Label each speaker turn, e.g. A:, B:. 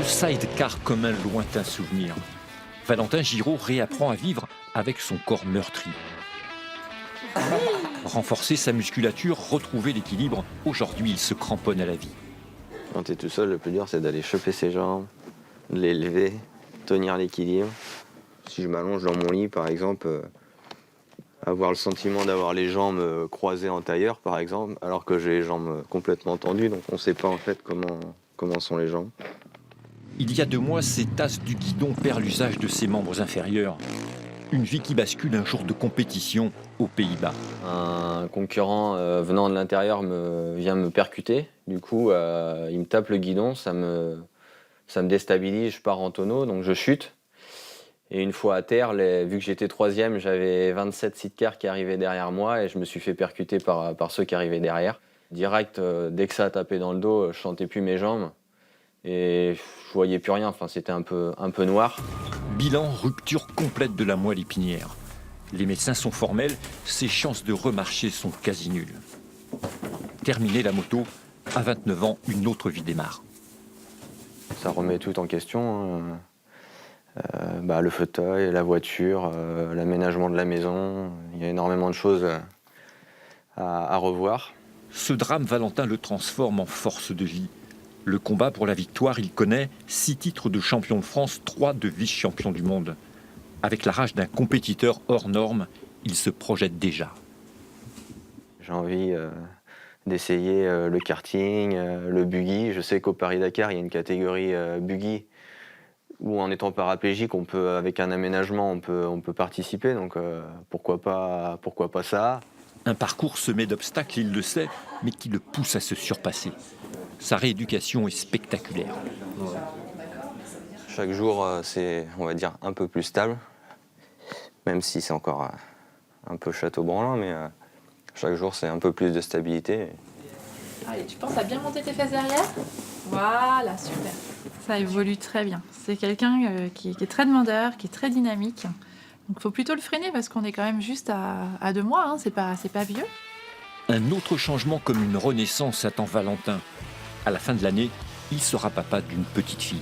A: sidecar comme un lointain souvenir. Valentin Giraud réapprend à vivre avec son corps meurtri. Renforcer sa musculature, retrouver l'équilibre, aujourd'hui il se cramponne à la vie.
B: Quand tu es tout seul, le plus dur c'est d'aller choper ses jambes, de les lever, tenir l'équilibre. Si je m'allonge dans mon lit par exemple, avoir le sentiment d'avoir les jambes croisées en tailleur par exemple, alors que j'ai les jambes complètement tendues, donc on ne sait pas en fait comment sont les jambes.
A: Il y a 2 mois, cet as du guidon perd l'usage de ses membres inférieurs. Une vie qui bascule un jour de compétition aux Pays-Bas.
B: Un concurrent venant de l'intérieur vient me percuter, du coup il me tape le guidon, ça me déstabilise, je pars en tonneau, donc je chute. Et une fois à terre, vu que j'étais 3e, j'avais 27 sidecars qui arrivaient derrière moi et je me suis fait percuter par ceux qui arrivaient derrière. Direct, dès que ça a tapé dans le dos, je sentais plus mes jambes et je voyais plus rien, enfin, c'était un peu noir.
A: Bilan, rupture complète de la moelle épinière. Les médecins sont formels, ses chances de remarcher sont quasi nulles. Terminé la moto, à 29 ans, une autre vie démarre.
B: Ça remet tout en question. Le fauteuil, la voiture, l'aménagement de la maison, il y a énormément de choses à revoir.
A: Ce drame, Valentin le transforme en force de vie. Le combat pour la victoire, il connaît 6 titres de champion de France, 3 de vice-champion du monde. Avec la rage d'un compétiteur hors norme, il se projette déjà.
B: J'ai envie d'essayer le karting, le buggy. Je sais qu'au Paris-Dakar, il y a une catégorie buggy où en étant paraplégique, avec un aménagement, on peut participer. Donc pourquoi pas ça.
A: Un parcours semé d'obstacles, il le sait, mais qui le pousse à se surpasser. Sa rééducation est spectaculaire.
B: Chaque jour, c'est, on va dire, un peu plus stable, même si c'est encore un peu château-branlant, mais chaque jour, c'est un peu plus de stabilité.
C: Allez, tu penses à bien monter tes fesses derrière ? Voilà, super. Ça évolue très bien. C'est quelqu'un qui est très demandeur, qui est très dynamique. Donc il faut plutôt le freiner parce qu'on est quand même juste à 2 mois, hein. C'est pas vieux.
A: Un autre changement comme une renaissance attend Valentin. À la fin de l'année, il sera papa d'une petite fille.